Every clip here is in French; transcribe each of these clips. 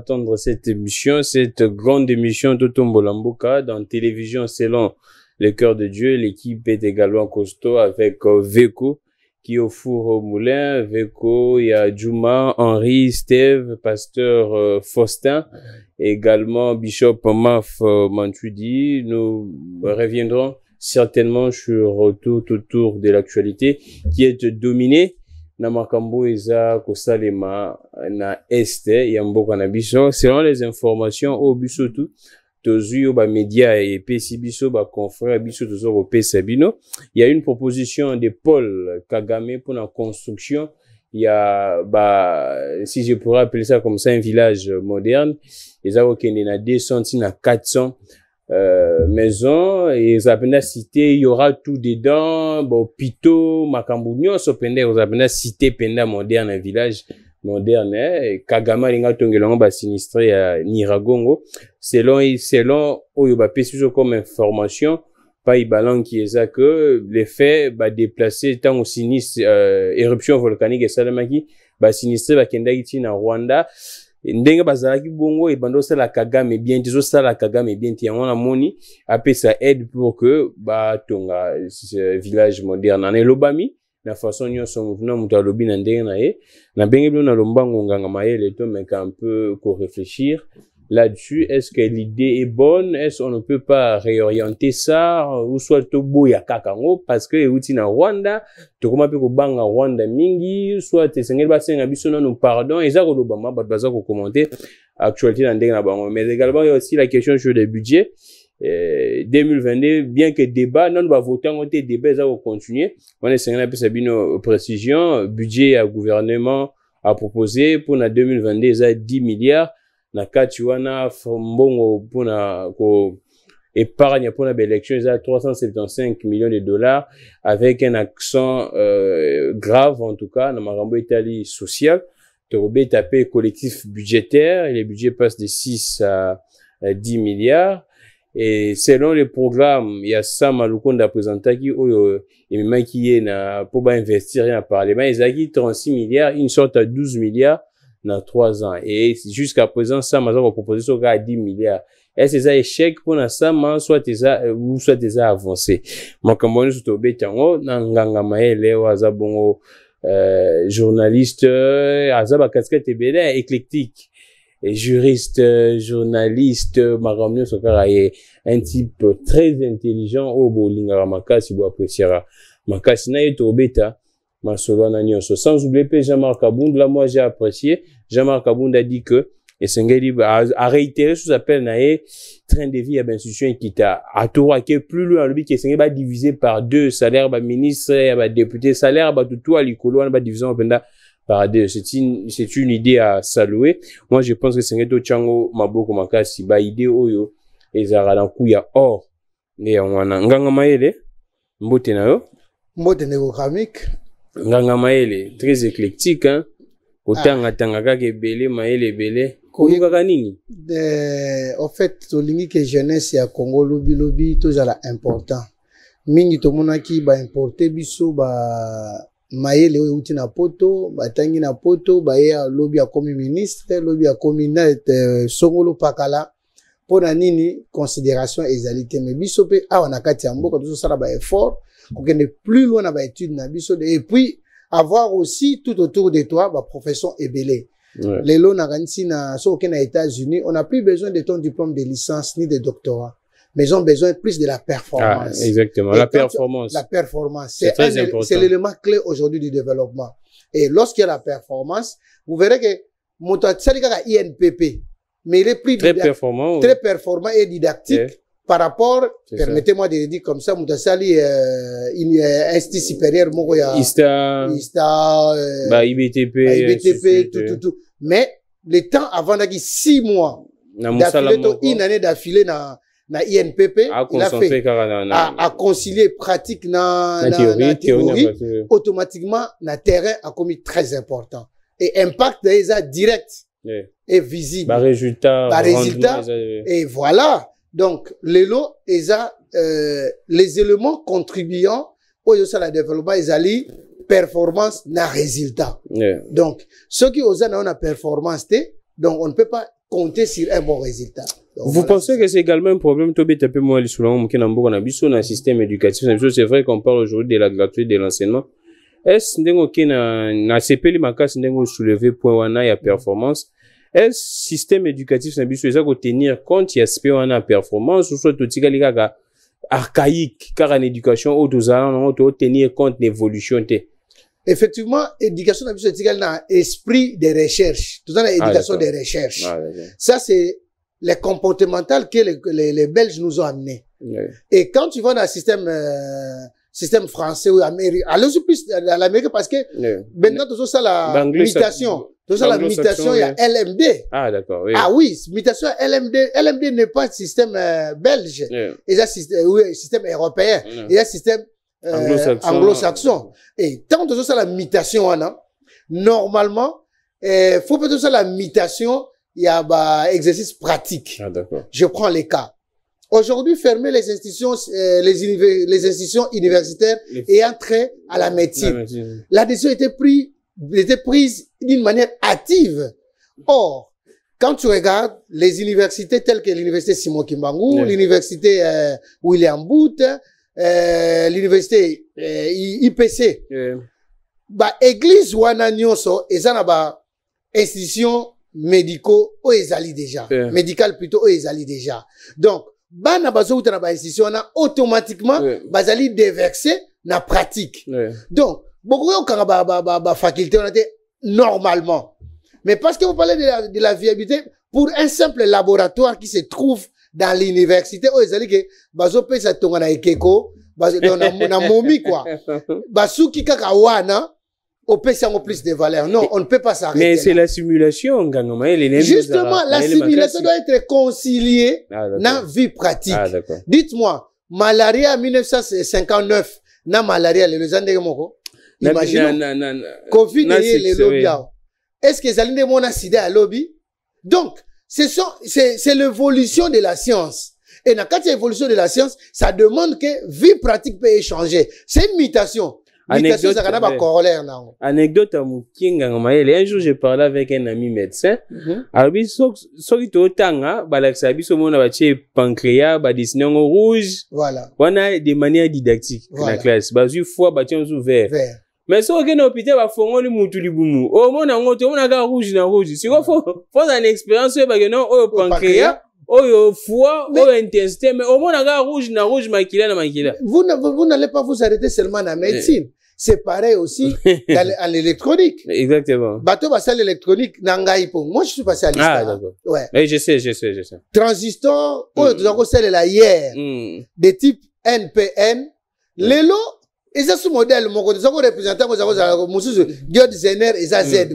attendre cette émission, cette grande émission de Tombolamboka dans télévision selon le cœur de Dieu. L'équipe est également costaud avec Veko qui est au four au moulin. Veko, il y a Juma, Henri, Steve, pasteur Faustin, également Bishop Maf Mantoudi. Nous reviendrons certainement sur tout autour de l'actualité qui est dominée na makambo eza kosalema na este ya mboka na biso. Selon les informations au biso tout tozui ba média et pesi biso ba confrère biso tozo kopesa bino, il y a une proposition de Paul Kagame pour la construction. Il y a si je pourrais appeler ça comme ça un village moderne. Ils ont okende na 200 na 400 maison, et ils appellent cité, il y aura tout dedans, bon, pito, makambunyo, so pende, ils appellent cité penda moderne, un village moderne, Kagama linga tongelongo ba sinistré à Niragongo, selon, oyo pesiso comme information, pas ibalan qui est ça que, les faits, déplacer, tant au sinistre, éruption volcanique et salamaki, sinistré, kenda iti na Rwanda, ndenge bazalaki bongo et bando sala Kagame bien tizo sala Kagame bien ti yango na moni apé ça aide pour que tonga village moderne na lobami na façon nyonso mouvement muto alobi na ndenge na ye na benge bilo na lombango nganga mayele to mais un peu ko réfléchir là-dessus. Est-ce que l'idée est bonne? Est-ce qu'on ne peut pas réorienter ça ou soit to boya kakango parce que uti na Rwanda to koma pe ko banga Rwanda mingi soit te sengel ba senga biso non pardon eza ko lobama ba baza ko commenter actualité na ndenge na bango. Mais également il y a aussi la question sur le budget 2022, bien que débat non va voter on te débat ça va continuer. On est sengel pe sabino précision budget à gouvernement a proposé pour na 2022 ça 10 milliards na kati wana mbongo pona ko épargne pour l'élection ils a 375 millions de dollars avec un accent grave en tout cas na makambo itali social to tapé collectif budgétaire et les budgets passent de 6 à 10 milliards et selon les programmes il y a ça malukonda présentaki oyo et qui est na pour investir dans le parlement ils a qui 36 milliards une sorte à 12 milliards dans 3 ans. Et jusqu'à présent, ça m'a proposé sur 10 milliards. Est-ce que c'est un échec pour ça, soit déjà avancé? Moi, comme on est sur Tobé Tango, Nanganga Maele, Azabongo, journaliste, Azaba casquette et éclectique. Et juriste, journaliste, Maramio Sokara est un type très intelligent, au Bolinga Makasi, vous appréciera. Makasi na Tobeta. Sans oublier Jean-Marc Abound, là moi j'ai apprécié. Jean-Marc Abound a dit que et Sengeli a réitéré sous appel naé train de vie à institution qui t'a à tout à plus loin lui qui Sengeli va diviser par 2 salaire ministre député salaire tout à l'écolo va division par 2. C'est une idée à saluer. Moi je pense que Sengeli Chango Maboko Makasi idée oyo ezara na kuya or ne wana nganga maele mbote na yo mbote négochamique nganga maele très éclectique hein otanga tanga kaka belé maele belé koyaka nini en fait tolingi que jeunesse ya Congo lobi to jala important mingi to monaki ba importer biso ba maele oyo uti na poto batangi na poto ba ya lobi ya comme ministre lobi ya communauté songolo pakala pona nini considération ezalité mais biso pe awa na kati ya mboka to sala ba effort pour qu'on ait plus loin dans l'étude et puis avoir aussi tout autour de toi la profession ébélée. Les lots na so aux États-Unis, on n'a plus besoin de ton diplôme de licence ni de doctorat, mais ils ont besoin plus de la performance. Ah, exactement, la performance. La performance, c'est l'élément clé aujourd'hui du développement. Et lorsqu'il y a la performance, vous verrez que mon INPP, mais il est plus très performant et didactique. Par rapport, permettez-moi de le dire comme ça, Moutassali, institut supérieur, ISTA, IBTP, tout. Mais, le temps avant d'aller 6 mois, une année d'affilée na INPP, il a fait, à concilier pratique na théorie, automatiquement, na terrain a commis très important. Et impact déjà direct et visible. Résultat, et voilà. Donc, les lots, les éléments contribuant au développement, ils allaient performance na résultat. Donc, ceux qui osent na performance, donc on ne peut pas compter sur un bon résultat. Donc, vous pensez que c'est également un problème, Tobé Tapé Moali Soulan, qui n'a pas un système éducatif. C'est vrai qu'on parle aujourd'hui de la gratuité de l'enseignement. Est-ce que na CP Limakas n'engo soulever point wana ya performance? Est-ce système éducatif na biso eza ko tenir compte ya aspect wana performance ou soit totika lika archaïque car en éducation au dozala on doit tenir compte d'évolution té. Effectivement, éducation na biso totika na esprit de recherche. Tout ça na éducation de recherche. Ça c'est les comportementales que les Belges nous ont amenés. Et quand tu vas dans le système français ou américain, allez plus dans l'Amérique parce que maintenant tout ça la mutation, tout ça la mutation il y a LMD. Ah d'accord. Oui. Ah oui, mutation LMD n'est pas système belge, il y a système européen, il y a système anglo-saxon. Et tant tout ça la mutation normalement faut peut-être ça la mutation il y a exercice pratique. Ah d'accord. Je prends les cas. Aujourd'hui, fermer les institutions, les institutions universitaires ayant trait à la médecine. La décision était prise d'une manière active. Or, quand tu regardes les universités telles que l'université Simon Kimbangu, l'université William Booth, l'université IPC, bah, église wana nyonso, ezana ba institution médicaux, ezali déjà. Médical plutôt, ezali déjà. Donc, bana bazo uta na ba institution na automatiquement bazali déverser na pratique. Donc beaucoup quand ba faculté on était normalement. Mais parce que vous parlez de la viabilité pour un simple laboratoire qui se trouve dans l'université ezali que bazo pesa tonga na ekeko bazo na momi quoi. Basuki kaka wana au en plus de valeur. Non, on ne peut pas s'arrêter. Mais c'est la simulation, justement, la simulation doit être conciliée dans la vie pratique. Dites-moi, malaria en 1959, na malaria, les années imaginez. Covid, les lobbies. Est-ce que ça allait mon sida à lobby? Donc, c'est l'évolution de la science. Et dans cette évolution de la science, ça demande que vie pratique peut échanger. C'est une mutation. Anecdote à Moukinga, un jour j'ai parlé avec un ami médecin. Alors, pancréas, rouge. Voilà. On a des manières didactiques dans la classe. Fois, vert. Mais si on a un hôpital, on a au moins, on a rouge na rouge. Si on faut une expérience, au pancréas, au foie, au intestin, mais au moins, on a rouge na rouge, maquilla na maquilla. Vous n'allez pas vous arrêter seulement dans la médecine. C'est pareil aussi dans l'électronique. Exactement. Bateau basal l'électronique, nangaïpo. Moi, je suis passé à l'histoire. Ah, d'accord. Ouais. Et je sais. Transistor, nous avons celle la hier, de type NPN. Lelo, et ça, ce modèle, mon côté, nous avons représenté, nous avons, diode Zener et ça Z.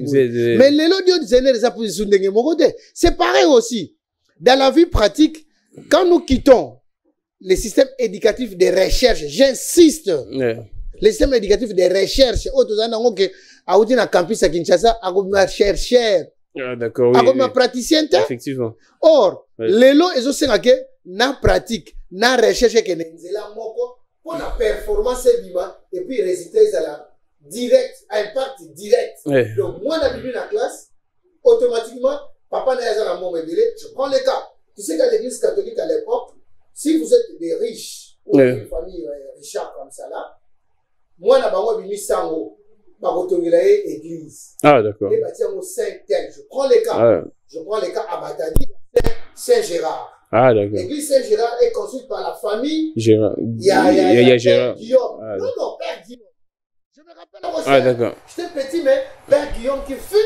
Mais lelo, diode Zener et ça, position de mon côté. C'est pareil aussi. Dans la vie pratique, quand nous quittons les systèmes éducatifs de recherche, j'insiste, les systèmes éducatifs de recherche, autant na campus à Kinshasa, à chercheur, d'accord, à praticien, effectivement. Or, les lots, ils ont que na pratique, na recherche que n'enzela moko pour la performance et puis résultat ils la direct, impact direct. Donc moi dans la classe, automatiquement papa n'a pas mon mobile. Je prends le cas. Tu sais qu'à l'église catholique à l'époque, si vous êtes des riches ou une famille richard comme ça là, moi n'a pas mis sango, pas retourner église. Ah d'accord. Les bâtiments Saint-Tel. Je prends le cas. Je prends le cas à Batadi, Saint-Gérard. Ah d'accord. L'église Saint-Gérard est construite par la famille. Gérard. Il y a Gérard. Guillaume. Non, Père Guillaume. Je me rappelle aussi. Ah d'accord. J'étais petit, mais Père Guillaume qui fut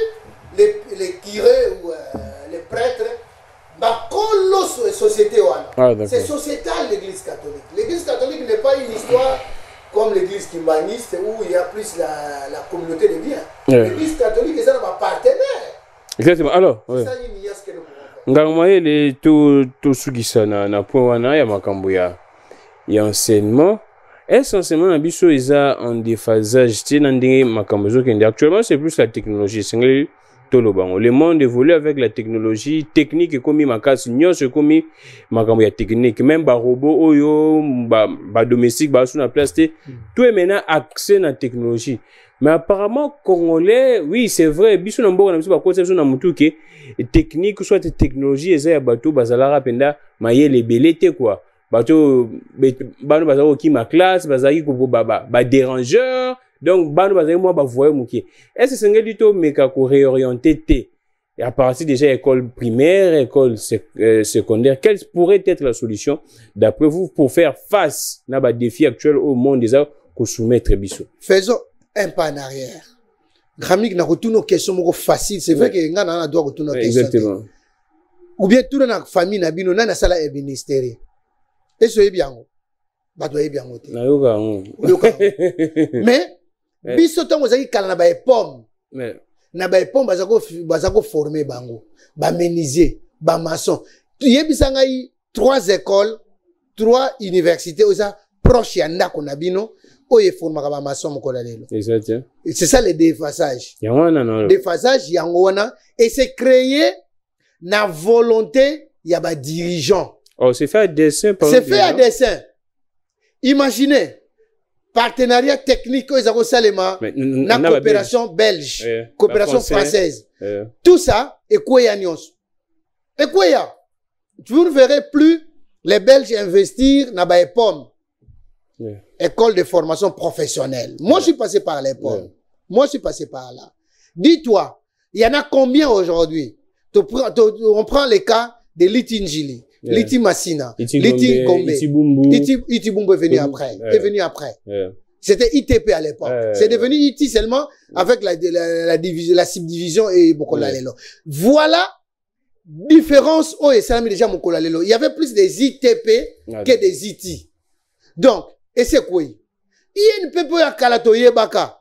les curés ou les prêtres, c'est sociétal l'église catholique. L'église catholique n'est pas une histoire comme l'église kimbaniste où il y a plus la communauté de biens. L'église catholique est un partenaire. Exactement. Alors, c'est ça une nuance que nous pouvons faire. Ngarmaye le tout sugisa na point wana ya makambo ya enseignement. Essentiellement, na biso isa en déphasage ti na ndenge makambo zo kende. Actuellement, c'est plus la technologie. C'est Le monde évolue avec la technologie technique et comme makas nyos comme makambo ya technique même ba robot oyo ba domestique ba sur la place tout est maintenant accès na technologie mais apparemment congolais oui c'est vrai biso na mboka na biso ba conception na mutu ke technique soit technologie eza ya bato bazala penda mayele belete quoi bato bano bazalo ki ma classe bazali ko ba dérangeur donc bano bazali moi ba voyer muki est-ce que c'est dit to meka ko réorienter té à partir déjà école primaire école secondaire quelle pourrait être la solution d'après vous pour faire face na ba défi actuel au monde déjà ko soumettre biso faisons un pas en arrière Gramik na retourne aux questions facile c'est vrai que ngana doit retourner aux questions exactement ou bien tout dans la famille na bino na sala e ministère et ce est bien ba doit bien moté na yoga mais biso tango zaki kala na ba pomme na ba pomme bazako former bango ba menuisier ba maçon yebisa ngai 3 écoles 3 universités oza proche ya ndako na bino oye formaka ba maçon mokola lelo c'est ça le déphasage déphasage yango wana et c'est créer na volonté ya ba dirigeant c'est fait à dessein c'est fait à dessein imaginez partenariat technique aux Salema na coopération belge coopération française tout ça et quoi ya nyos et quoi ya vous ne verrez plus les Belges investir na ba pomme école de formation professionnelle moi je suis passé par les pommes moi je suis passé par là dis-toi il y en a combien aujourd'hui on prend les cas de Liti Njili Liti Massina, Liti Gombe, Iti Bumbu est venu après. Est venu après. C'était ITP à l'époque. C'est devenu ITI seulement avec la subdivision et Mokola Lelo. Voilà différence au Salami déjà Mokola Lelo. Il y avait plus des ITP que des ITI. Donc, et c'est quoi? Il y a une peu à Kalatoye Baka.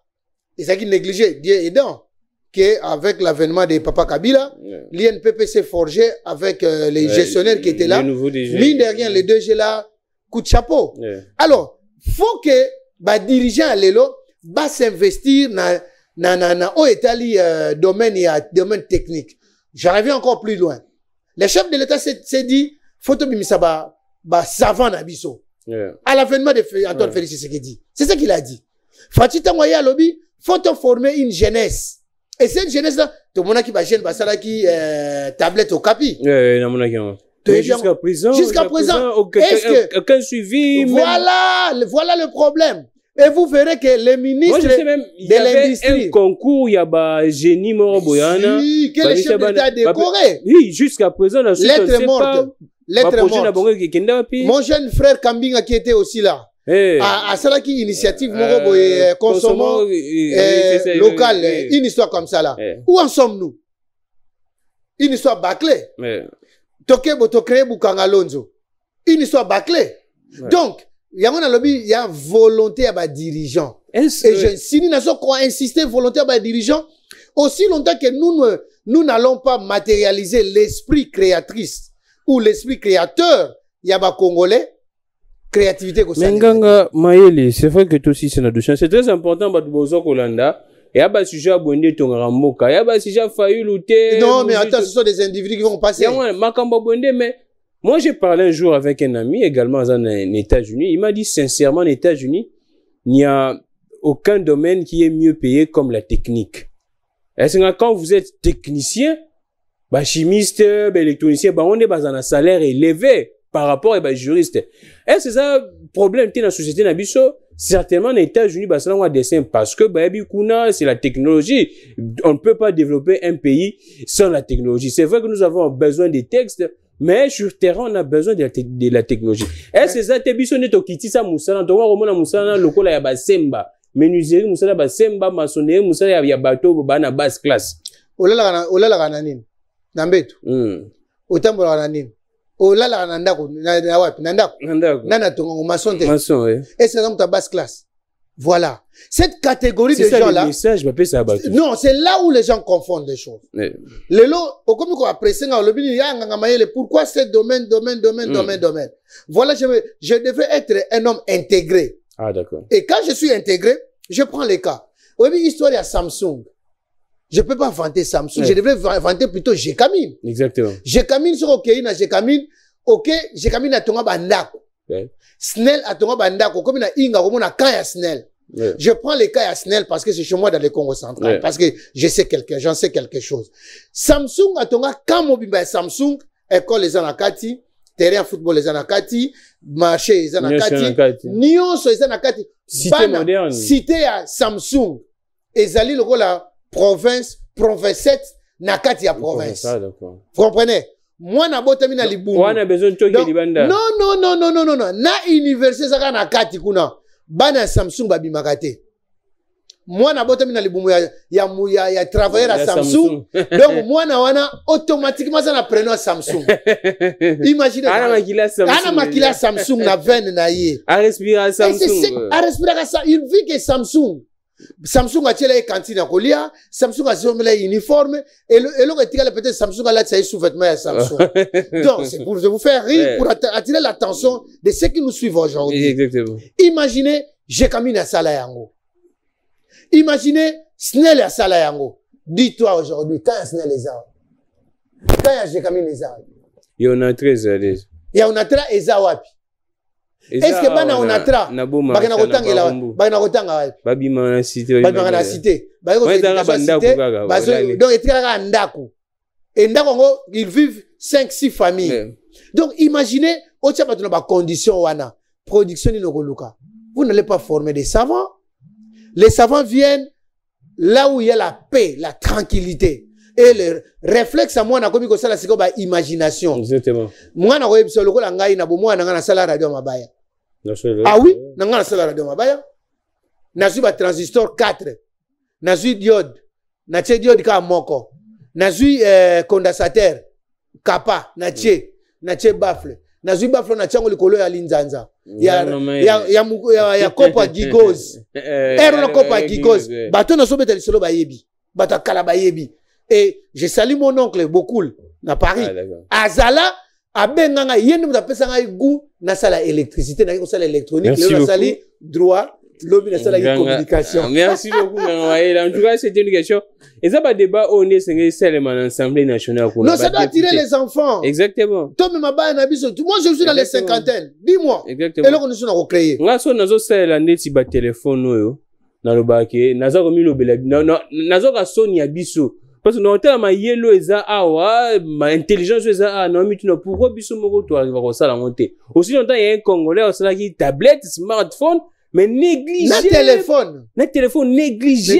Et ça qui négligé, Dieu aidant. Qu'avec l'avènement de Papa Kabila, l'INPP s'est forgé avec les gestionnaires qui étaient là. Mine de rien, les 2G là, coup de chapeau. Alors, faut que les dirigeants Lelo va s'investir dans domaine technique. J'arrive encore plus loin. Le chef de l'État s'est dit, faut que ça savant abisso. À l'avènement de Antoine Félix Tshisekedi. C'est ça qu'il a dit. Fatih Tangoya Lobby, faut former une jeunesse. Et cette jeunesse-là, tout le monde qui va jeune, qui tablette au capi. Jusqu'à présent, aucun suivi. Voilà le problème. Et vous verrez que les ministres de l'industrie. Un concours, il y a un génie Moroboyana. Oui, que le chef d'État a décoré. Oui, jusqu'à présent, la lettre morte. Lettre morte. Mon jeune frère Kambinga qui était aussi là. À cela qui initiative consommons local, une histoire comme ça là. Où en sommes-nous? Une histoire bâclée. Tokebo Tokre Bukangalonzo. Une histoire bâclée. Donc, il y a volonté à dirigeant. Et je signe n'a pas insister volonté à dirigeant aussi longtemps que nous n'allons pas matérialiser l'esprit créatrice ou l'esprit créateur. Il y a des Congolais. Créativité Menganga Maëli, c'est vrai que toi aussi c'est notre chance. C'est très important pour Bozo Kolanda. Il y a pas sujet à bonner ton ramoka. Il y a pas sujet à faillir lutter. Non, mais attends, ce sont des individus qui vont passer. Il y a Makamba Bonde, mais moi j'ai parlé un jour avec un ami également dans les États-Unis. Il m'a dit sincèrement, les États-Unis, il n'y a aucun domaine qui est mieux payé comme la technique. Est-ce que quand vous êtes technicien, chimiste, électronicien, on est dans un salaire élevé par rapport à juriste. Est-ce que c'est ça le problème dans la société nabiso? Certainement, les États-Unis, c'est un dessin parce que, c'est la technologie. On ne peut pas développer un pays sans la technologie. C'est vrai que nous avons besoin des textes, mais sur terrain, on a besoin de la technologie. Est-ce que ça, biso ne to kiti sa musala, to wa romona musala, lokola ya basemba, menuiserie musala basemba, maçonnerie musala ya bateau, na basse classe. Olala gananine. Nambetu. Otambola gananine. Oh là là, nandako, nana tongo maçon te. Maçon, oui. Et c'est comme ta basse classe. Voilà. Cette catégorie de gens-là. Non, c'est là où les gens confondent les choses. Le lot, au comme qu'on apprécie, pourquoi ce domaine. Voilà, je devais être un homme intégré. Ah, d'accord. Et quand je suis intégré, je prends les cas. Oui, histoire à Samsung. Je peux pas vanter Samsung, je devrais vanter plutôt Gécamine. Exactement. Gécamine sur OK, na Gécamine, OK, Gécamine a tonga bandako. Snell a tonga bandako, comme na inga, comme na kaya Snell. Je prends les cas à Snell parce que c'est chez moi dans le Congo central, parce que j'en sais quelque chose. Samsung a tonga, quand mobimba Samsung, école les anakati, terrain football les anakati, marché les anakati, nyonso les anakati, cité moderne, cité à Samsung, ezali le la province, provincette, nakati à province. Vous comprenez? Moi na botami na libumu. On a besoin de choquer libanda. Non. Na université zaka nakati kuna. Bana Samsung babi makate. Moi na botami na libumu ya travailleur à Samsung. Donc moi na wana automatiquement ça na prénom Samsung. Imaginez. Ana makila Samsung na veine na ye. A respirer Samsung. A respirer ça, il vit que Samsung. Samsung a tiré les cantines à Kolia, Samsung a tiré les uniformes, et l'autre peut-être Samsung a laissé sous-vêtements à Samsung. Donc, c'est pour vous faire rire, pour attirer l'attention de ceux qui nous suivent aujourd'hui. Exactement. Imaginez, Gécamine à Salayango. Imaginez, Snell à Salayango. Dis-toi aujourd'hui, quand il y a Snell les arbres? Quand il y a Gécamine les arbres? Il y en a 13 à l'aise. Il y en a 13 et Zawapi. Est-ce que bana on atra bakana kotangela bakana kotanga babima na cité babima na cité donc etikaka ndako et ndako ngo ils vivent 5-6 familles. Donc imaginez otia batuna ba conditions wana production ni lokoluka. Vous n'allez pas former des savants. Les savants viennent là où il y a la paix, la tranquillité. Et le réflexe à moi, na komi ko sala siko ba imagination. Exactement. Moi na ko yebisa lokola ngai na bomo na ngana sala radio mabaya. Ah oui, na ngana sala radio mabaya. Na zui ba transistor 4. Na zui diode. Na tche diode ka moko. Na zui condensateur kapa na tche baffle. Na zui baffle na tchango likolo ya linzanza. Ya kopa gigoz. Ero na kopa gigoz. Bato na sobeta lisolo ba yebi. Bato kala ba yebi. Et je salue mon oncle beaucoup na Paris. Azala abenganga yende mutapesa ngai goût na sala électricité na ko sala électronique le sali droit lobi na sala communication. Merci beaucoup en tout cas c'était une question. Et ça pas débat on est seulement l'Assemblée nationale. Non, ça doit attirer les enfants. Exactement. Toi même ba na biso. Moi je suis dans les cinquantaines. Dis-moi. Exactement. Et là on est sur recréer. Nga so nazo sala ndeti ba téléphone oyo na lobake nazo ko mi lobela nazo ka soni ya biso. Parce que nous avons yellow eza awa, ma intelligence eza non mais tu n'as pourquoi biso moko to arriver comme ça la monter. Aussi longtemps il y a un Congolais au cela qui tablette, smartphone, mais négligé. Na téléphone négligé.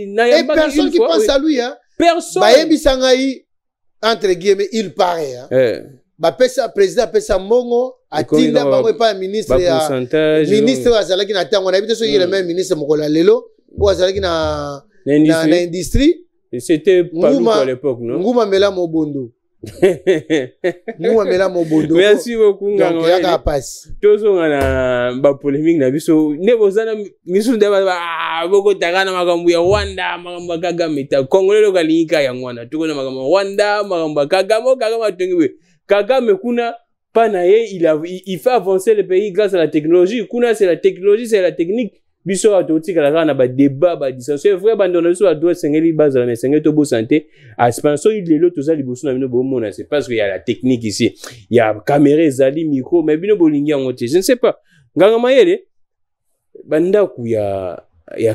Et personne qui pense à lui hein. Personne. Ba yebisangai entre guillemets il paraît hein. Ba pesa président pesa mongo atinda bango pas ministre ya ministre azalaki na tango na bito so yele même ministre mokola lelo ou azalaki na industrie. Et c'était pas nous à l'époque, non? Ngouma mela mobondo. Ngouma mela mobondo. Merci beaucoup. Donc ya ka passe. Tozo ngana ba polémique na biso. Nebo zana misu ndeba boko takana makambu ya Rwanda, makambu Kagame ta Congolais lokalika ya ngwana. Tuko na makambu Rwanda, makambu Kagame tongiwe. Kagame kuna pana ye il fait avancer le pays grâce à la technologie. Kuna c'est la technologie, c'est la technique. Biso atoti kala na ba débat ba discussion vrai bandona biso a doit sengeli base la sengeli to bo santé a sponsor il lelo to za liboso na bino bo mona c'est parce qu'il y a la technique ici il y a caméra zali micro mais bino bolingi ngote je ne sais pas nganga mayele banda ku ya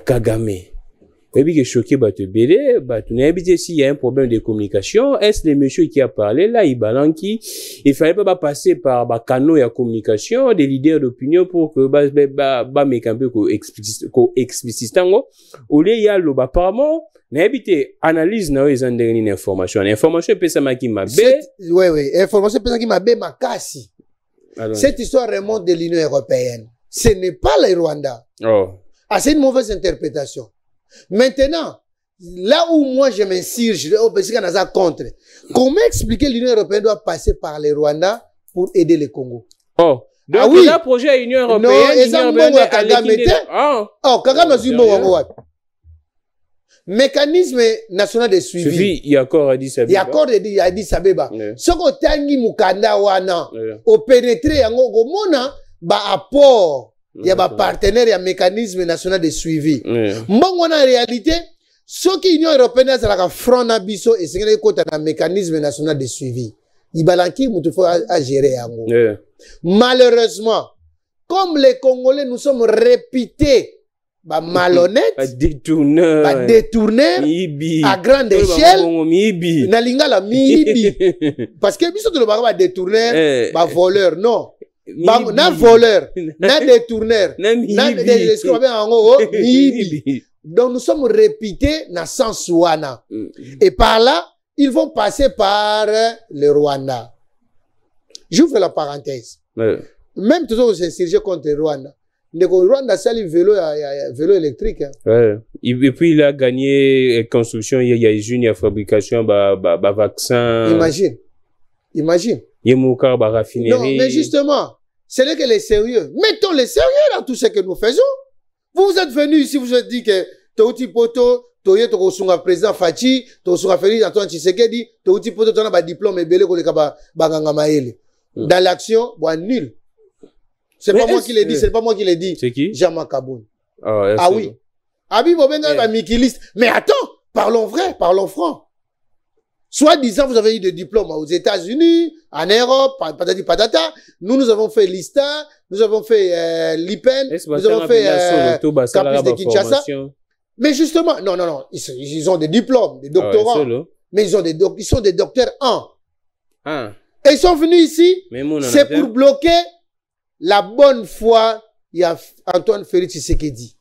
Kagame et puis que choqué bato belé bato na habité si il y a un problème de communication est-ce le monsieur qui a parlé là il balanki il fallait pas passer par ba canaux de communication des leaders d'opinion pour que ba make un peu ko explicitango au lieu ya lo ba apparemment na habité analyse na les dernières information peut ça maki mabe oui information peut ça qui mabe makasi. Cette histoire remonte de l'Union européenne, ce n'est pas le Rwanda. C'est une mauvaise interprétation. Maintenant, là où moi je m'insurge, parce qu'on a contre, comment expliquer l'Union européenne doit passer par le Rwanda pour aider le Congo? Donc oui. Il y a un projet Union européenne. Kagame a dit mécanisme national de suivi. Il y a accord Addis Abeba. Il y a accord Addis Abeba. Ce qu'on tangi mukanda wana, au pénétrer yango gomona ba apport. Il y a un partenaire, il y a un mécanisme national de suivi. Bon, en réalité, Ce qui l'Union européenne a un front nabiso et c'est un mécanisme national de suivi. Ibalanki, il faut gérer. Malheureusement, comme les Congolais, nous sommes réputés malhonnêtes, détourneurs, à grande échelle, nalingala miibi. Parce que biso le bagaba détourneur, voleur, non. Na voleur, na détourneur, na miibi. Donc nous sommes réputés dans sens wana. Et par là, ils vont passer par le Rwanda. J'ouvre la parenthèse. Même toujours s'insurger contre le Rwanda. Le Rwanda, c'est le vélo électrique. Hein. Et puis il a gagné construction, il y a usine, il y a fabrication, vaccin. Imagine. Imagine. Il y a mon car, raffinerie. Non, mais justement, ce n'est que les sérieux. Mettons les sérieux dans tout ce que nous faisons. Vous êtes venus ici, vous êtes dit que Touti Poto, Toye Tokosunga président Fachi, Tokosunga Félix Antoine Tshisekedi, Touti Poto, tu as un diplôme et belé qu'on est baganga maele. Dans l'action, nul. C'est pas moi qui l'ai dit, c'est pas moi qui l'ai dit. C'est qui? Jean-Marc Kaboun. Ah oui. Abi Bobenga est mikiliste. Mais attends, parlons vrai, parlons franc. Soit disant, vous avez eu des diplômes aux États-Unis, en Europe, patati patata. Nous avons fait l'ISTA, nous avons fait l'IPEN, nous avons fait Campus de Kinshasa. Mais justement, non, ils ont des diplômes, des doctorats. Mais ils sont des docteurs 1. Et ils sont venus ici, c'est pour bloquer la bonne foi. Il y a Antoine Félix Tshisekedi.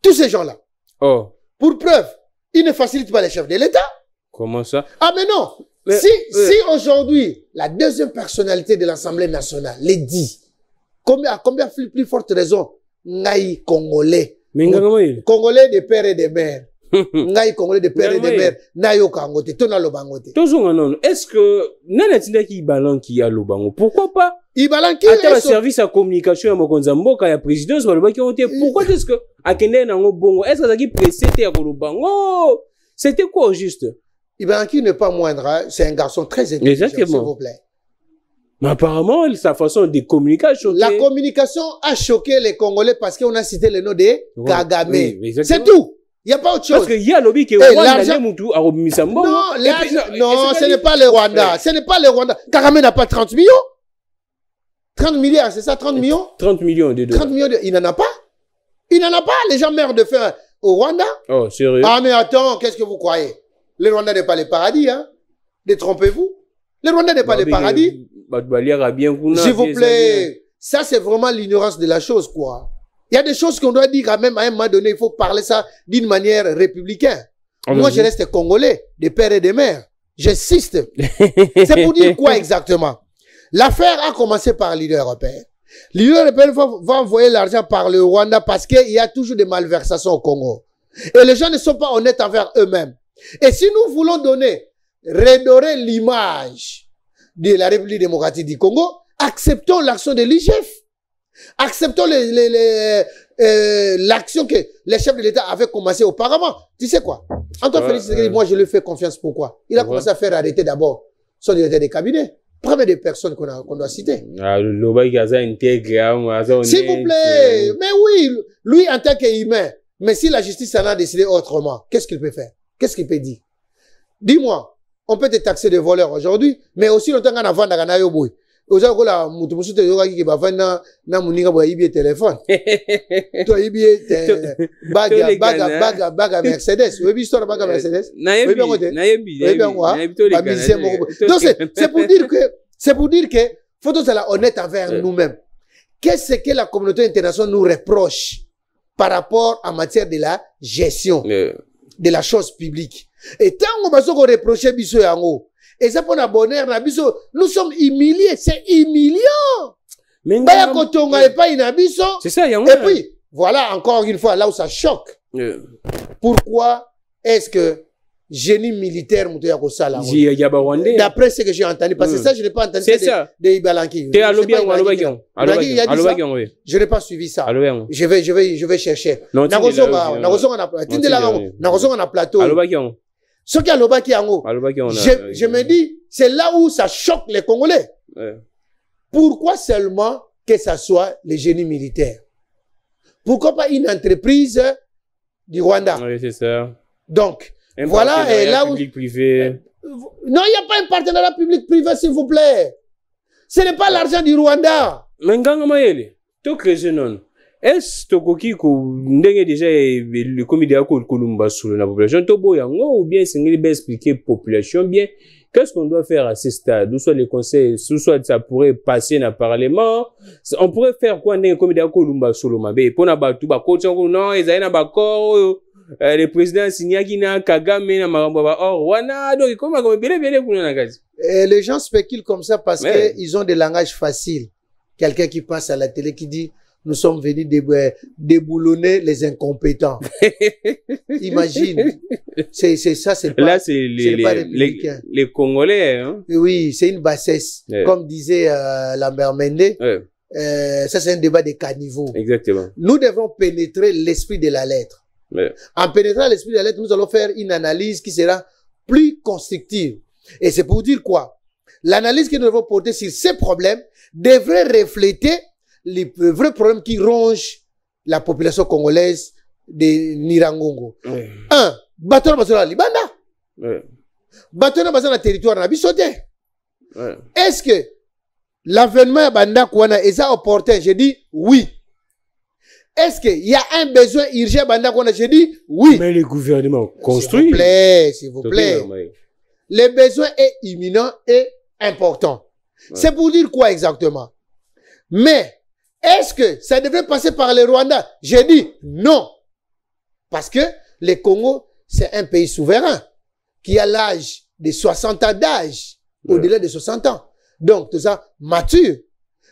Tous ces gens-là. Pour preuve, ils ne facilitent pas les chefs de l'État. Comment ça? Ah, mais non. Si aujourd'hui, la deuxième personnalité de l'Assemblée nationale les dit, à combien plus forte raison, Ngaï Congolais. Mais Congolais de père et de mère. Ngaï Congolais de père et de mère. Nayo Kangote. Tona Lobangote. Est-ce que, Nanatina qui Ibalan qui a Lobango? Pourquoi pas? Ibalan qui a service à communication à Mokonzamboka, à la présidence, pourquoi est-ce que, à Kende Nango Bongo, est-ce que ça qui précédait à Lobango? C'était quoi, juste? Ibalanki n'est pas moindre, hein? C'est un garçon très intelligent, s'il vous plaît. Mais apparemment, sa façon de communiquer a choqué. La communication a choqué les Congolais parce qu'on a cité le nom de Kagame. Oui, c'est tout. Il n'y a pas autre chose. Parce qu'il y a lobby qui est l'argent. Non, ce n'est pas le Rwanda. Ce n'est pas le Rwanda. Kagame n'a pas 30 millions. 30 milliards, c'est ça, 30 millions? 30 millions de dollars. 30 millions il n'en a pas. Il n'en a pas. Les gens meurent de faim au Rwanda. Oh, sérieux? Ah, mais attends, qu'est-ce que vous croyez? Le Rwanda n'est pas le paradis, hein? Détrompez-vous. Le Rwanda n'est pas le paradis. S'il vous plaît. Ça, c'est vraiment l'ignorance de la chose, quoi. Il y a des choses qu'on doit dire, même à un moment donné, il faut parler ça d'une manière républicaine. Moi, je reste congolais, de père et de mère. J'insiste. C'est pour dire quoi exactement? L'affaire a commencé par l'Union européenne. L'Union européenne va envoyer l'argent par le Rwanda parce qu'il y a toujours des malversations au Congo. Et les gens ne sont pas honnêtes envers eux-mêmes. Et si nous voulons redorer l'image de la République démocratique du Congo, acceptons l'action de l'IGF. Acceptons l'action que les chefs de l'État avaient commencé auparavant. Tu sais quoi? Antoine Félix Tshisekedi, moi je lui fais confiance. Pourquoi? Il a commencé à faire arrêter d'abord son directeur de cabinet. Première des personnes qu'on doit citer. S'il vous plaît. Mais oui, lui en tant qu'humain. Mais si la justice en a décidé autrement, qu'est-ce qu'il peut faire? Qu'est-ce qu'il peut dire? Dis-moi, on peut te taxer de voleur aujourd'hui, mais aussi longtemps qu'on a vendu à Ganayoboui. Aujourd'hui, la mutumusute yoga qui va vendre na muninga boya ibi téléphone. Toi ibi baga Mercedes. Vous avez histoire baga Mercedes? Donc c'est pour dire que faut être honnête envers nous-mêmes. Qu'est-ce que la communauté internationale nous reproche par rapport en matière de la gestion de la chose publique? Et tant qu'on va se reprocher biso yango, et ça pour la bonheur na biso, nous sommes humiliés, c'est humiliant. Baya kotonga et pas inabiso. C'est ça, et puis voilà encore une fois là où ça choque. Pourquoi est-ce que génie militaire mutoya ko sala? D'après ce que j'ai entendu, parce que ça je n'ai pas entendu de Ibalanki. Je n'ai pas suivi ça. Je vais chercher. Na plateau. Ce qui a l'obaki yango. Je me dis, c'est là où ça choque les Congolais. Pourquoi seulement que ça soit les génies militaires? Pourquoi pas une entreprise du Rwanda? Oui, c'est ça. Donc, voilà, et là où... public-privé. Non, il n'y a pas un partenariat public-privé, s'il vous plaît. Ce n'est pas l'argent du Rwanda. Mais nganga mayele, to creuser non. Est-ce que déjà le comité de Kolumba sur la population ou bien c'est expliquer population bien qu'est-ce qu'on doit faire à ce stade, soit les conseils, soit ça pourrait passer dans le parlement, on pourrait faire quoi dans le comité de Kolumba sur le mabe pour na batu ba coach non ils aient na bakor le président Signaki na Kagame na marambo ba or wana donc comment bien pour na kazi. Les gens spéculent comme ça parce que ils ont des langages faciles. Quelqu'un qui passe à la télé qui dit nous sommes venus déboulonner les incompétents. Imagine. C'est ça, c'est pas. Là, c'est les Congolais, hein. Oui, c'est une bassesse. Comme disait Lambert Mende. Ça, c'est un débat de caniveaux. Exactement. Nous devons pénétrer l'esprit de la lettre. En pénétrant l'esprit de la lettre, nous allons faire une analyse qui sera plus constructive. Et c'est pour dire quoi? L'analyse que nous devons porter sur ces problèmes devrait refléter les vrais problèmes qui rongent la population congolaise de Nirangongo. Un, bateau na Libanda. Bateau na territoire na bisote. Est-ce que l'avènement Banda Kouana est ça opportun? Je dis oui. Est-ce qu'il y a un besoin urgent Banda Kouana? Je dis oui. Mais le gouvernement construit. S'il vous plaît. Le besoin est imminent et important. C'est pour dire quoi exactement? Mais est-ce que ça devrait passer par le Rwanda? J'ai dit non. Parce que le Congo, c'est un pays souverain qui a l'âge de 60 ans d'âge, au-delà de 60 ans. Donc, tout ça mature.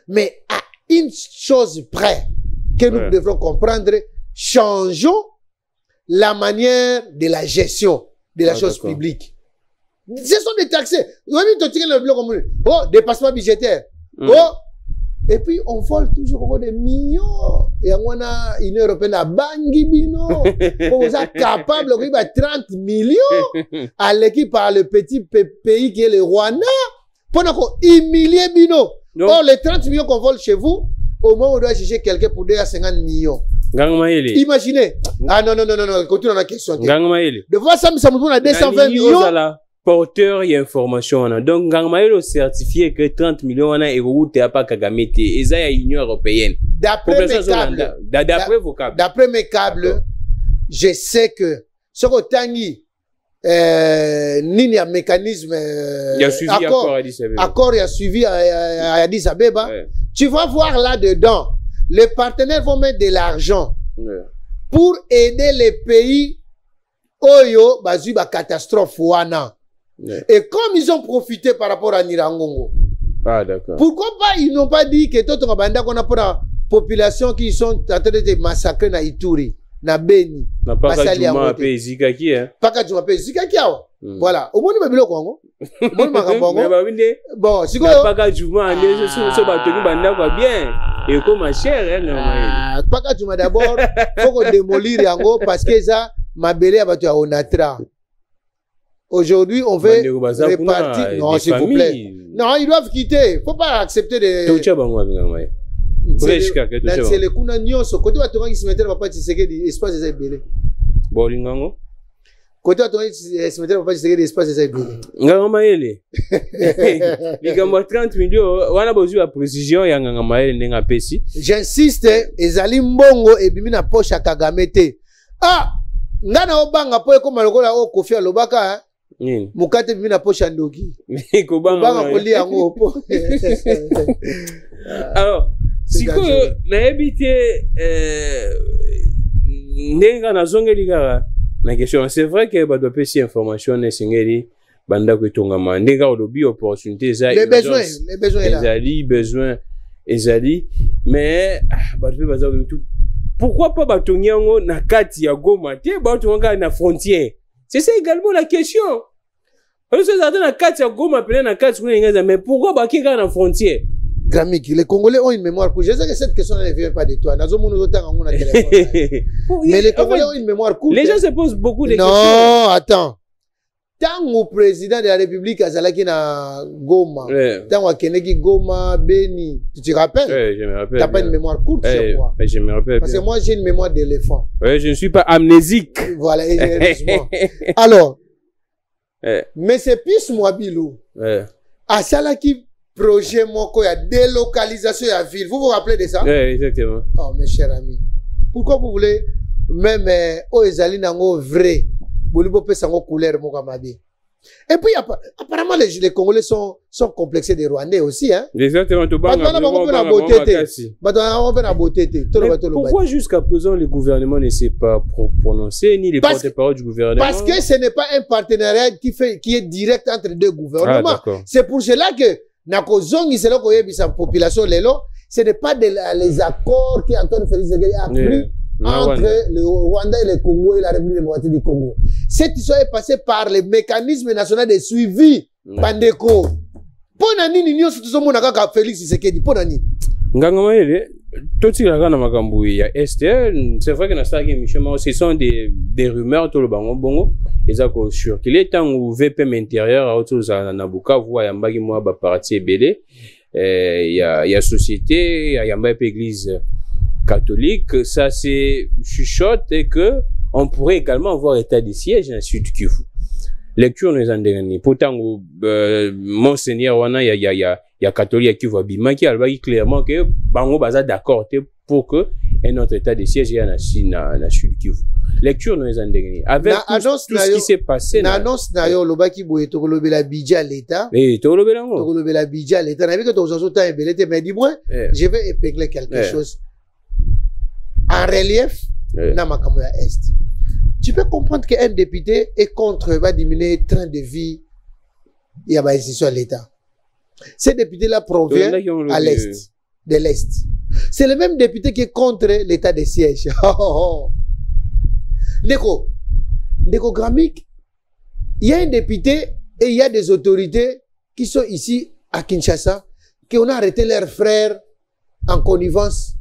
Mais à une chose près que nous devrons comprendre, changeons la manière de la gestion de la chose publique. Ce sont des taxés. Oh, dépassement budgétaire. Oh, et puis, on vole toujours des millions. Et on a une européenne à Bangibino. On est capable de 30 millions à l'équipe par le petit pays qui est le Rwanda. Pour humilier Bino. Or, les 30 millions qu'on vole chez vous, au moins, on doit chercher quelqu'un pour 250 millions. Imaginez. Ah non, continue dans la question. De voir ça, ça me donne à 220 millions. Porteur et information. Donc, Gangmaïlo certifié que 30 millions et vous n'avez pas Kagamete. Et ça, il y a l'Union européenne. D'après mes câbles. D'après mes câbles, je sais que ce que Tangi, Nini a mécanisme, accord, il a suivi à Addis Abeba. Tu vas voir là-dedans, les partenaires vont mettre de l'argent pour aider les pays Oyo, Bazuba catastrophe Wana. Et comme ils ont profité par rapport à Nirangongo, pourquoi pas ils n'ont pas dit que tout le banda qu'on a pour la population qui sont en train de massacrer na Ituri, na Beni, na Pakajuma pe Zikaki hein. Pakajuma pe Zikaki voilà. Au moins nous bebilo Kongo. Bon, si quoi Pakajuma les so ba tenu banda quoi bien. Et comme cher hein. Pakajuma d'abord, faut qu'on démolir yango parce que ça Mabele a battu à Onatra. Aujourd'hui, on veut répartir. Non, s'il vous plaît. Non, ils doivent quitter. Faut pas accepter de. C'est le kuna nyonso. Côté wa tonga qui se mettait papa Tshisekedi espace des belé. Bolingango. Côté wa tonga qui se mettait papa Tshisekedi espace des belé. Nganga maele. Ligamba 30 millions. Wana bozu la précision ya nganga maele ndenga pesi. J'insiste, ezali mbongo e bimi na poche Kagame te. Ah, ngana obanga po ekoma lokola o Kofi Alobaka mukate bimi na poche Ndoki. Kobanga koli yango po. Alors, si ko na habité ndenga na zongeli kaka na question, c'est vrai que ba doit pesi information na singeli banda ko tonga mandenga olobi opportunité za les besoins là. Ezali mais ba doit baza tout. Pourquoi pas batonyango na kati ya Goma te batonga na frontière? C'est ça également la question. Parce que ça na kati ya Goma pena na kati kuna ngaza mais pourquoi bakika na frontière? Gramik, les Congolais ont une mémoire courte. Je sais que cette question ne vient pas de toi. Mais les Congolais ont une mémoire courte. Les gens se posent beaucoup de questions. Non, attends. tant au président de la République azalaki na Goma, tant à Keneki Goma, Beni, tu te rappelles? Oui, je me rappelle. T'as pas une mémoire courte sur moi. Je me rappelle. Parce que moi j'ai une mémoire d'éléphant. Oui, je ne suis pas amnésique. Voilà, heureusement. Alors, mais c'est plus moi Bilou. À Salaki projet moko ya délocalisation à ville. Vous vous rappelez de ça? Oui, exactement. Oh mes chers amis, pourquoi vous voulez même ezali nango vrai? Bolibo pe sango couleur moko mabe. Et puis apparemment les Congolais sont complexés des Rwandais aussi hein. Exactement. Pourquoi jusqu'à présent le gouvernement ne s'est pas prononcé ni les porte-parole du gouvernement? Parce que ce n'est pas un partenariat qui est direct entre deux gouvernements. C'est pour cela que nakozongi c'est là qu'on y a population lelo, ce n'est pas les accords qui Antoine Félix a pris entre le Rwanda et le Congo et la République démocratique du Congo. Cette histoire est passée par le mécanisme national de suivi Pandeko. Ponani ni nyonso tuzomona kaka Félix Tshisekedi ponani. Ngangamaele toti la kana makambu ya STL, c'est vrai que na staki michema ce sont des rumeurs tout le bango bongo ezako circuler tant ou VPM intérieur à autour na Bukavu ya mbaki moi ba parti ebele il y a société il y a mbaki église catholique, ça c'est chuchote et que on pourrait également avoir état de siège dans le sud Kivu. Lecture nous en dernier. Pourtant, Monseigneur Wana, il y a catholique qui va bima qui a clairement que bango baza d'accord pour que un autre état de siège y a na sud Kivu. Lecture nous en dernier. Avec tout ce qui s'est passé. Na annonce na yo lobaki boye to lobela budget à l'état. Eh, to lobela ngo. To lobela budget à l'état. Na vu que to zo temps ebelete mais dis-moi, je vais épingler quelque chose. En relief, dans ma caméra Est. Tu peux comprendre qu'un député est contre, va diminuer le train de vie, il y a une institution à l'État. Ce député-là provient à l'Est, de l'Est. C'est le même député qui est contre l'état de siège. Ndeko Gramique, il y a un député et il y a des autorités qui sont ici à Kinshasa, qui ont arrêté leurs frères en connivence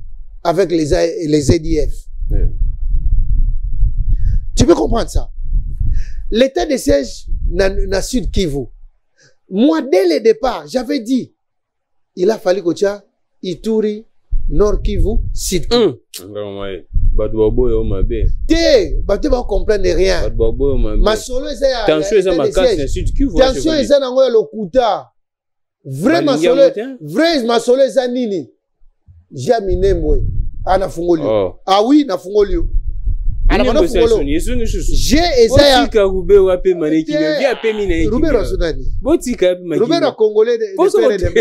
avec les EDF. Tu peux comprendre ça? L'état de siège na Sud Kivu. Moi, dès le départ, j'avais dit, il a fallu que tu aies Ituri, Nord Kivu, Sud Kivu. Tu vas comprendre rien. Ma solo est tension est ma casse na Sud Kivu. Tension est na ngoya lokuta. Vrai ma solo est nini? Jamine mwe ana fungoli. Ah oui, na fungoli. Ana mana fungoli. J'ai ezaya ka rube wape maneki via pe mina. Rube rasonani. Botika pe maneki. Rube na congolais de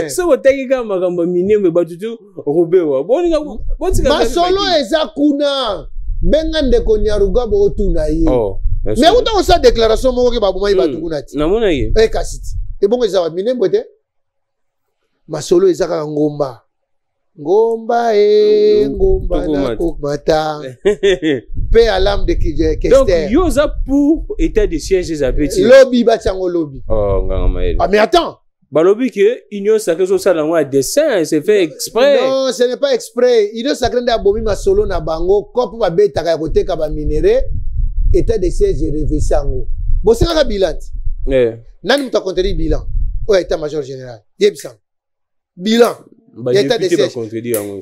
so wotaki ka makambo minembe batutu rube wa. Bonika botika masolo eza kuna. Benga ndeko nyaruga bo tuna yi. Mais uta osa déclaration moko ke babuma ibatu kuna ti. Namona ye. Kasiti. E bongo eza minembe te. Masolo eza ka ngomba. Ngomba na kokbata. Paix à l'âme de Kester. Donc, yoza pour état de siège des appétits. Lobby, batiango lobby. Oh, ah, mais attends. Bah, lobby que Union Sacrée sur ça dans un dessin, c'est fait exprès. Non, ce n'est pas exprès. Union Sacrée n'a bomi ma solo na bango, kop ba beta ka côté ka ba minéré, état de siège révisé ango. Bon, c'est un bilan. Nan muta contredire bilan. Au état major général. Yebsan. Bilan.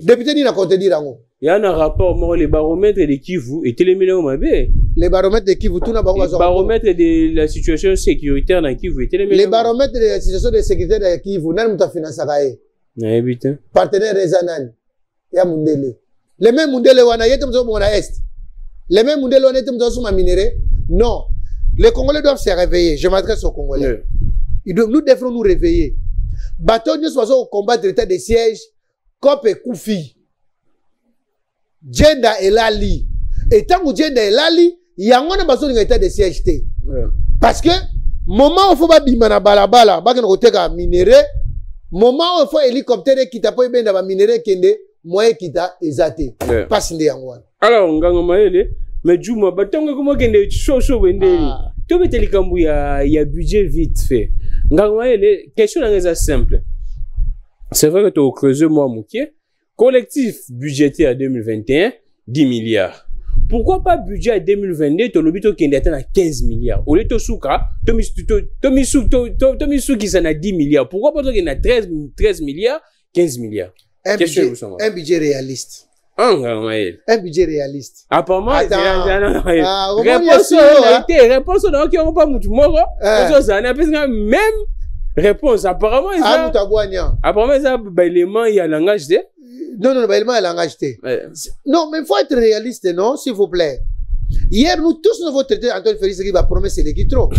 Député ni na contredire ango. Il y a un rapport, les baromètres de Kivu et téléménao mabé. Les baromètres de Kivu, tout n'a pas les baromètres de la situation sécuritaire dans Kivu et téléménao. Les baromètres de la situation de sécurité dans Kivu, n'a pas financé kaye. Partenaire Rezanan, ya Mundele. Les mêmes Mundele wana yetem zo mona est. Les mêmes Mundele wana yetem zo suma minéré. Non. Les Congolais doivent se réveiller. Je m'adresse aux Congolais. Nous devons nous réveiller. Bateau nous sommes combattre l'état de siège. Cop et Koufi. Djenda elali. Et tant que Djenda elali, il y a un besoin d'état de siège. Parce que, moment où il faut pas bimana balabala, bah qu'on retega minéré, moment où il faut hélicoptère qui t'a pas bien d'avoir minéré kende, moyen qui t'a exaté. Pas sindé yangwan. Alors, on gagne maëlle, mais Juma, batonga comment kende chaud wende. Tu veux te likambu ya budget vite fait. Gagne maëlle, question est simple. C'est vrai que tu as creusé moi moukier. Collectif budgétaire 2021, 10 milliards. Pourquoi pas budget à 2022, tu l'obito qui est à 15 milliards? Au lieu de souka, Tomisu qui s'en a 10 milliards. Pourquoi pas qu'il y a 13 milliards, 15 milliards? Un budget réaliste. Un budget réaliste. Apparemment, réponse qui n'ont pas mucho moro. Même réponse. Apparemment, il y a langage de. Non, il y a langage de. Non, mais il faut être réaliste, non, s'il vous plaît. Hier, nous tous, nous avons traité Antoine Félix qui va promettre c'est l'équitro.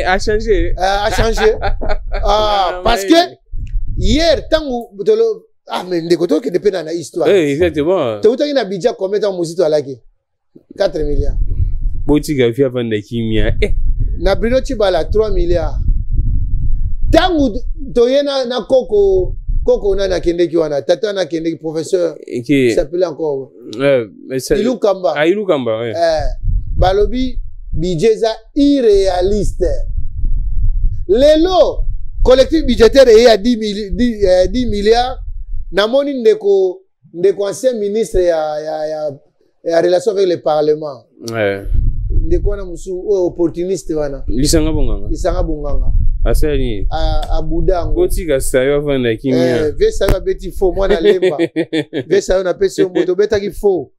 A changé. Parce que hier, tant que mais des côtés qui dépendent de l'histoire. Exactement. Tu as un budget combien de temps Mousito a 4 milliards. Botika fait avant de kimia. Na Bruno Chibala 3 milliards. Tant que na Koko na kende ki wana tata na kende professeur qui s'appelle encore Ilou Kamba. Ilou Kamba, ouais. Balobi budget irréaliste. Lelo collectif budgétaire est à 10 milliards. Namoni ndeko ancien ministre ya relation avec le parlement. Ouais. Ndeko na musu opportuniste wana. Lisanga bonganga. Asani. A Budango. Botika sayo vanda kimia. Ve sayo beti fo mwana lemba. Ve sayo na pesi moto beta ki fo.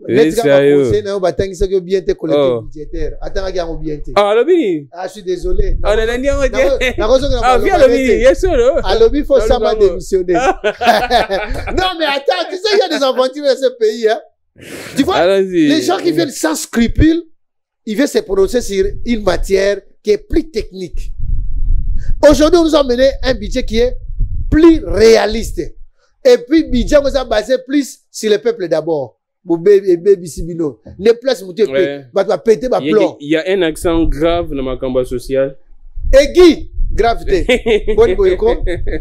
Ve sayo. C'est na batangisa que bien te collectif budgétaire. Attends ki bien te. Ah lobi. Je suis désolé. On a dit on dit. Na kozo na. Ah bien lobi, yes sir. À lobi faut ça m'a démissionné. Non mais attends, tu sais il y a des aventures dans ce pays hein. Tu vois les gens qui viennent sans scrupules, ils viennent se prononcer sur une matière qui est plus technique. Aujourd'hui, nous avons mené un budget qui est plus réaliste. Et puis, budget, nous avons basé plus sur le peuple d'abord. Ne place mouté péter ma plan. Il y a un accent grave dans ma campagne sociale. Aiguë, gravité.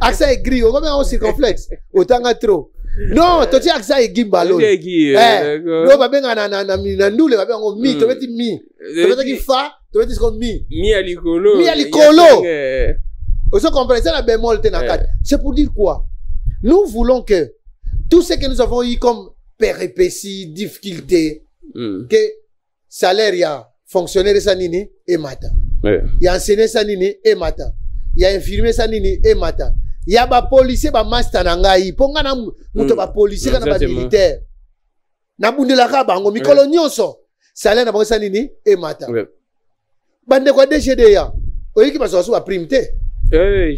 Accent aigri, on va mettre circonflexe. Autant que trop. Non, tu as accent aiguë ballon. Non, va bien na nous le va bien mi, tu vas dire mi. Tu vas dire fa, tu vas dire comme mi. Mi à l'icolo. Mi à l'icolo. Vous comprenez ça la bémol tenakate. C'est pour dire quoi? Nous voulons que tout ce que nous avons eu comme péripéties, difficultés, que salaire y a fonctionnaire sanini et matin. Il y a enseignant sanini et matin. Il y a infirmier sanini et matin. Il y a ba policier ba master nangai. Ponga na muto ba policier kana ba militaire. Na bundela ka bango mikolo nyonso. Salaire na ba sanini et matin. Bande kwa DGD ya. Oyiki ba so ba primité. J'ai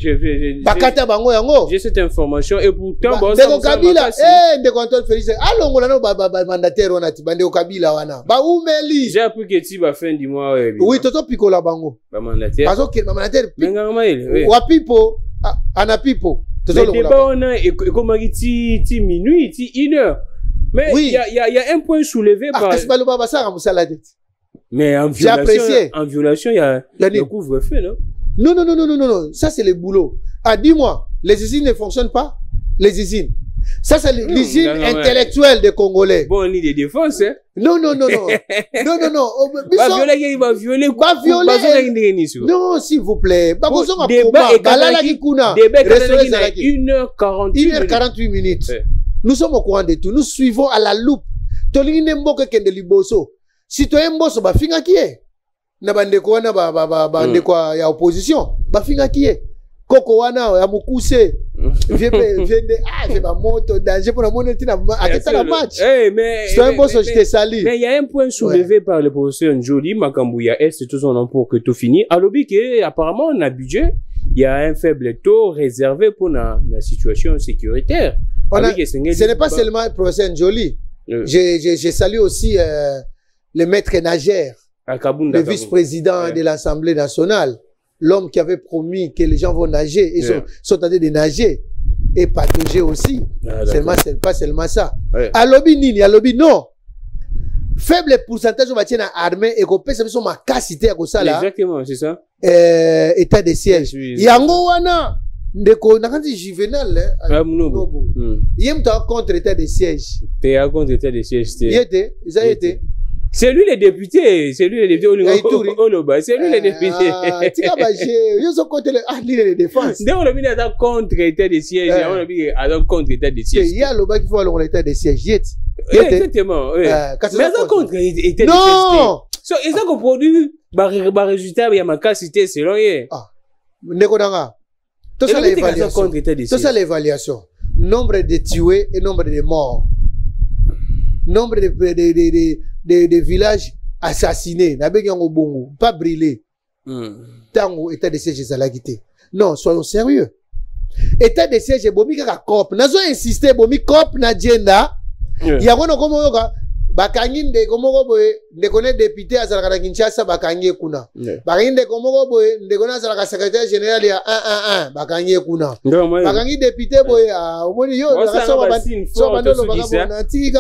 cette information et pourtant Ndeko Kabila Ndeko Antoine Félix alongola no ba mandataire wana ti Ndeko Kabila wana ba umeli j'ai appris que tu vas fin du mois oui toto pikola bango ba mandataire parce que ba mandataire menga mail wa pipo ana pipo toto le débat on a et comment ti minuit ti 1h mais il y a un point soulevé par mais en violation il y a le couvre-feu non. Non. Ça, c'est le boulot. Ah, dis-moi, les usines ne fonctionnent pas? Les usines. Ça, c'est l'usine intellectuelle des Congolais. Bon, on est de défense, hein? Non. Va violer. Non, s'il vous plaît. Débat 1h48 minutes. Nous sommes au courant de tout. Nous suivons à la loupe. Citoyen Mboso, ba finga qui est? Na bandeko wana bandeko ya opposition ba finga kié koko wana ya mukuse viende ba moto danger pour la monnaie na aketa la match mais c'est un bon société sali mais il y a un point soulevé par le professeur Njoli Makambuya est tout son nom pour que tout fini alobi que apparemment on a budget il y a un faible taux réservé pour la situation sécuritaire ce n'est pas seulement le professeur Njoli je salue aussi le maître nageur le vice-président de l'Assemblée nationale, l'homme qui avait promis que les gens vont nager, ils sont en train de nager et patauger aussi. C'est pas seulement ça. À lobby nini, à lobby non. Faible pourcentage de matière armée et qu'on peut se ma capacité à ça là. Exactement, c'est ça. État de siège. Yango wana ndeko nakanzi juvenal yem ta contre état de siège. T'es contre état de siège. Yete, ça yete. C'est lui le député, c'est lui le député. C'est lui le député. Ils sont contre les défense. On a mis contre état de siège, on a mis contre état de siège. Il y a le bas qui faut aller l'état de siège. Exactement. Mais ça contre était non. Et ça qu'on produit, résultat, il y a ma capacité selon eux. Nekodanga. Tout ça l'évaluation. Tout ça l'évaluation. Nombre de tués et nombre de morts. Nombre de villages assassinés. Pas brûlés. Tango état de siège Zalagité. Non, soyons sérieux. État de siège bomi kaka cop. Nazo insister bomi cop na agenda. Ya kono komo yoka bakangi nde komo boye nde kone député azalaka na Kinshasa bakangi kuna. Bakangi nde komo boye nde kone azalaka secrétaire général ya 111 bakangi kuna. Bakangi député boye omoni yo so bandolo bakabona tika.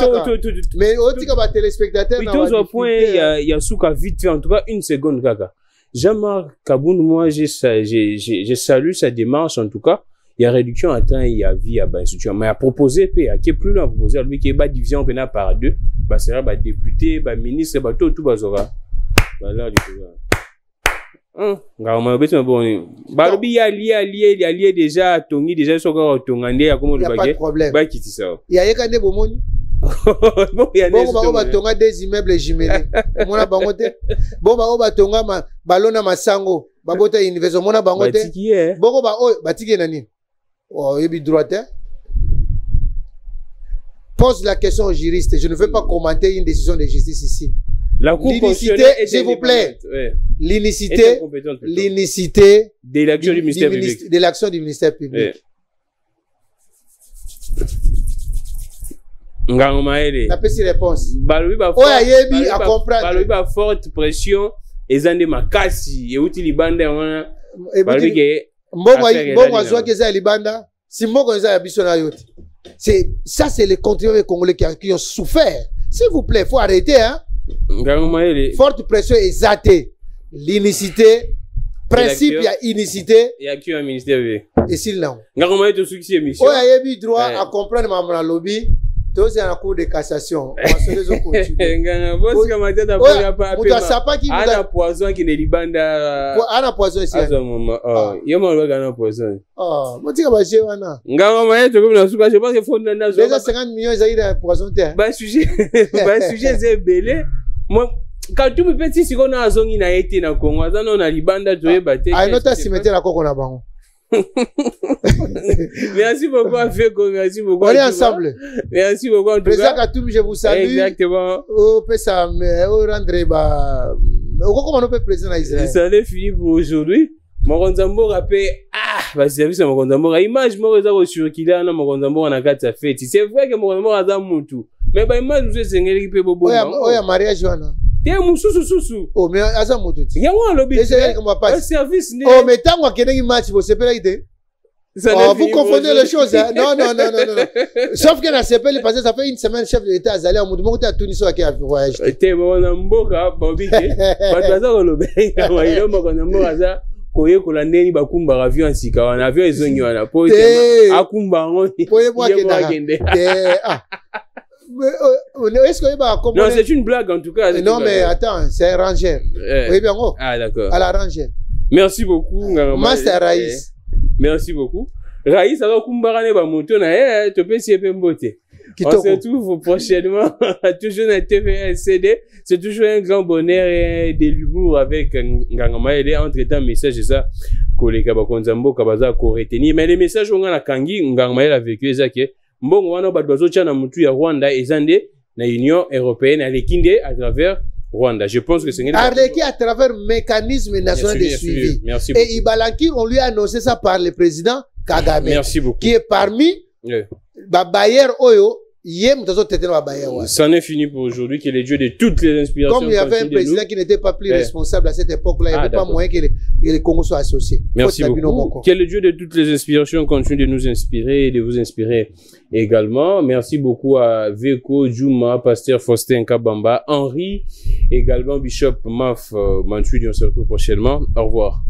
Mais otika ba téléspectateur na. Plutôt au point il y a souka vite fait en tout cas une seconde kaka. Jean-Marc Kaboun, moi, j'ai salué sa démarche, en tout cas. Il y a réduction à temps, il y a vie à institution. Mais à proposer, qui est plus loin à proposer, lui, qui est bas division, par deux, c'est là, député, ministre, tout, bazora. Là, il y a lié déjà à Tongi, déjà, il y a pas de problème. Il y a bon, batonga des immeubles jumelés. Mona bangote. Bon, batonga balona masango. Babota universal. Mona bangote. Bon, batiki nani. Oh, yebi droite. Pose la question aux juristes. Je ne veux pas commenter une décision de justice ici. L'inicité, s'il vous plaît. L'inicité de l'action du ministère public. De l'action du ministère public. La petite réponse. Balobi à comprendre. Balobi ba forte pression et zande makasi et uti libanda wana. Balobi ke mbongo azwa ke za libanda. Si mbongo za biso na yote. C'est les contribuables congolais qui ont souffert. S'il vous plaît, faut arrêter hein. Forte pression exatée. L'inicité, principe il y a unicité. Il y a qui un ministère et s'il là. Ngangoma to succès émission. Oh ya yebi droit à comprendre ma lobby. Tous en cours de cassation. On va se les continuer. Ana poison qui ne libanda. Ana poison ici. Yoma le gana poison. Motika ba jewana. Ngama yeto comme na suka je pense que faut na déjà 50 millions za poison terre. Sujet c'est belé. Moi quand tu me petit si on a zongi na été na Congo, ça non na libanda joye baté. Ah nota cimetière na Congo na bango. Merci beaucoup à Feko, merci beaucoup. On est ensemble. Merci beaucoup. Président Katoum, je vous salue. Exactement. On peut ça, rendre comment on peut président Israël. Ça est fini pour aujourd'hui. Mokonzambo rappelle service Mokonzambo image moi za circuler na Mokonzambo na kati ya fête. C'est vrai que Mokonzambo aza mutu. Mais image nous sengeli pe bobo. Oya mariage wana. T'es mususu. Oh mais aza mutu. Ya wa lobi. Service ni. Oh mais tango akendengi match bo sepela ite. Vous confondez les choses hein? Non. Sauf que na sepeli parce que ça fait une semaine chef de l'État azali mutu moko ta Tunis qui a voyage. T'es bon na mboka bobike. Baza ko lobe. Wa ile moko na mboka za koye kolandeni bakumba avion sika wana avion ezongi wana po akumba ngoni. Poye moi kende. Est-ce que non, c'est une blague en tout cas. Non, mais attends, c'est Rangel. Oui, bien. Ah, d'accord. À la Rangel. Merci beaucoup. Master Raïs. Merci beaucoup. Raïs, alors, Kumbarane va monter. Tu peux s'y mbote. On se retrouve prochainement. Toujours dans TVSCD. C'est toujours un grand bonheur et de l'humour avec Ngangama. Et entre-temps, message, c'est ça. Koleka Bakonzambo, Kabaza, ko retenir. Mais les messages, on a Kangi, Ngangama a vécu, ça qui est. Mbongo wana badwazo tchana mutu ya Rwanda ezande na Union européenne alekinde à travers Rwanda. Je pense que c'est Arleki à travers le mécanisme national de suivi. Merci beaucoup. Et Ibalanki, on lui a annoncé ça par le président Kagame. Merci beaucoup. Qui est parmi Bayer Oyo. C'en est fini pour aujourd'hui, que les dieux de toutes les inspirations. Comme il y avait un président qui n'était pas plus responsable à cette époque-là, il n'y avait pas moyen que les Congos soient associés. Merci beaucoup. Que le Dieu de toutes les inspirations continue de nous inspirer et de vous inspirer également. Merci beaucoup à Veko, Juma, Pasteur Faustin Kabamba, Henri, également Bishop Maf Manchoui. On se retrouve prochainement. Au revoir.